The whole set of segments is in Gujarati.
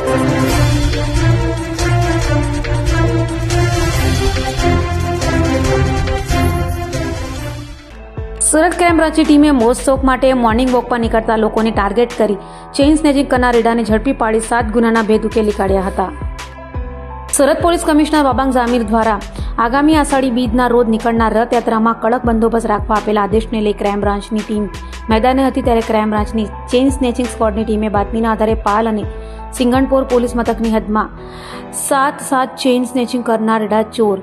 સુરત ક્રાઇમ બ્રાન્ચની ટીમે મોજ શોખ માટે મોર્નિંગ વોક પર નીકળતા લોકોને ટાર્ગેટ કરી ચેઇન સ્નેચિંગ કરનાર રેડાને ઝડપી પાડી 7 ગુનાના ભેદ ઉકેલી કાઢ્યા હતા. સુરત પોલીસ કમિશનર બાબાંગ જામીર દ્વારા આગામી આષાઢી બીજના રોજ નીકળનાર રથયાત્રામાં કડક બંદોબસ્ત રાખવા આપેલા આદેશને લઈ ક્રાઇમ બ્રાન્ચની ટીમ મેદાને હતી. ત્યારે ક્રાઇમ બ્રાન્ચની ચેઇન સ્નેચિંગ સ્ક્વોડની ટીમે બાતમીના આધારે પાલ અને સિંગણપોર પોલીસ મથકની હદમાં 7 ચેઇન સ્નેચિંગ કરનાર રેડા ચોર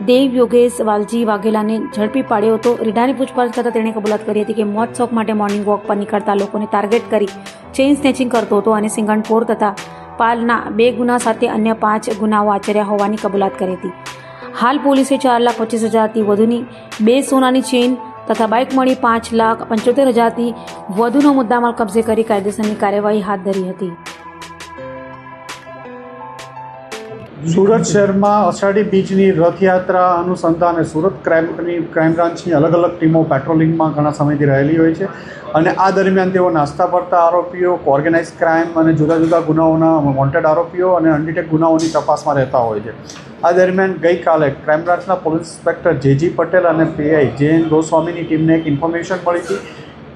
દેવ યોગેશ વાલજી વાઘેલાને ઝડપી પાડ્યો હતો. રીડાની પૂછપરછ કરતા તેણે કબૂલાત કરી હતી કે મોજ શોખ માટે મોર્નિંગ વોક પર નીકળતા લોકોને ટાર્ગેટ કરી ચેઇન સ્નેચિંગ કરતો હતો અને સિંગણપોર તથા પાલના 2 ગુના સાથે અન્ય 5 ગુનાઓ આચર્યા હોવાની કબૂલાત કરી હતી. હાલ પોલીસે 4,25,000થી વધુની 2 સોનાની ચેઇન તથા બાઇક મળી 5,75,000થી વધુનો મુદ્દામાલ કબજે કરી કાયદેસરની કાર્યવાહી હાથ ધરી હતી. સુરત શહેરમાં અષાઢી બીજની રથયાત્રા અનુસંધાને સુરત ક્રાઇમ બ્રાન્ચની અલગ અલગ ટીમો પેટ્રોલિંગમાં ઘણા સમયથી રહેલી હોય છે અને આ દરમિયાન તેઓ નાસ્તા ફરતા આરોપીઓ, ઓર્ગેનાઇઝ ક્રાઇમ અને જુદા જુદા ગુનાઓના વોન્ટેડ આરોપીઓ અને અનડિટેક્ટ ગુનાઓની તપાસમાં રહેતા હોય છે. આ દરમિયાન ગઈકાલે ક્રાઇમ બ્રાન્ચના પોલીસ ઇન્સ્પેક્ટર જે.જી. પટેલ અને પીઆઈ જે.એન. ગોસ્વામીની ટીમને એક ઇન્ફોર્મેશન મળી હતી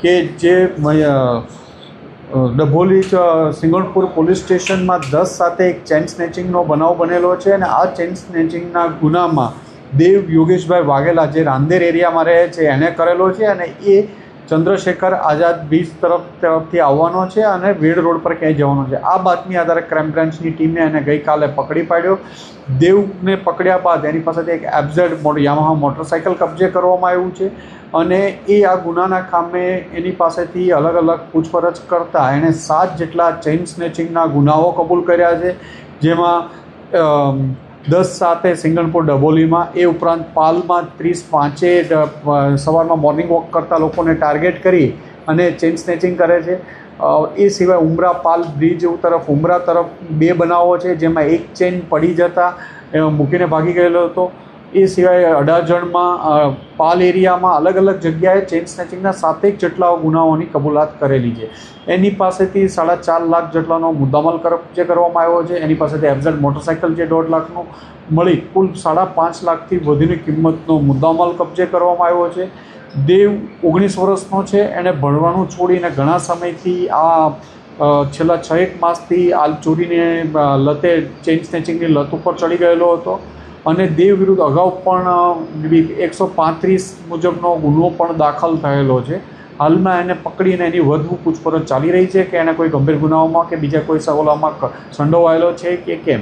કે જે ડભોલી સિંગણપુર પોલીસ સ્ટેશનમાં 10 સાથે એક ચેઇન સ્નેચિંગનો બનાવ બનેલો છે અને આ ચેઇન સ્નેચિંગના ગુનામાં દેવ યોગેશભાઈ વાઘેલા જે રાંદેર એરિયામાં રહે છે એણે કરેલો છે અને એ ચંદ્રશેખર આઝાદ બીચ તરફથી આવવાનો છે અને વેડ રોડ પર ક્યાંય જવાનો છે. આ બાતમી આધારે ક્રાઇમ બ્રાન્ચની ટીમે એને ગઈકાલે પકડી પાડ્યો. દેવને પકડ્યા બાદ એની પાસેથી એક એફઝેડ યામાહા મોટરસાઇકલ કબજે કરવામાં આવ્યું છે અને એ આ ગુનાના કામે એની પાસેથી અલગ અલગ પૂછપરછ કરતાં એણે 7 જેટલા ચેઇન સ્નેચિંગના ગુનાઓ કબૂલ કર્યા છે, જેમાં 10 સાથે સિંગણપુર ડભોલીમાં, એ ઉપરાંત પાલમાં 30 સવારમાં મોર્નિંગ વોક કરતા લોકોને ટાર્ગેટ કરી અને ચેઇન સ્નેચિંગ કરે છે. એ સિવાય ઉમરા પાલ બ્રિજ તરફ ઉમરા તરફ 2 બનાવો છે, જેમાં એક ચેઇન પડી જતાં મૂકીને ભાગી ગયેલો હતો. એ સિવાય અડાજણમાં પાલ એરિયામાં અલગ અલગ જગ્યાએ ચેઇન સ્નેચિંગના 7 જેટલા ગુનાઓની કબૂલાત કરેલી છે. એની પાસેથી 4.5 લાખ જેટલાનો મુદ્દામાલ કબજે કરવામાં આવ્યો છે. એની પાસેથી એફઝેડ મોટરસાઇકલ જે 1.5 લાખનું મળી કુલ 5.5 લાખથી વધુની કિંમતનો મુદ્દામાલ કબજે કરવામાં આવ્યો છે. દેવ 19 વર્ષનો છે. એણે ભણવાનું છોડીને ઘણા સમયથી આ છેલ્લા 6-1 માસથી આ ચોરીને લતે ચેઇન સ્નેચિંગની લત ઉપર ચડી ગયેલો હતો અને દેવ વિરુદ્ધ અગાઉ પણ 135 મુજબનો ગુનો પણ દાખલ થયેલો છે. હાલમાં એને પકડીને એની વધુ પૂછપરછ ચાલી રહી છે કે એને કોઈ ગંભીર ગુનાઓમાં કે બીજા કોઈ સવાલોમાં સંડોવાયેલો છે કે કેમ.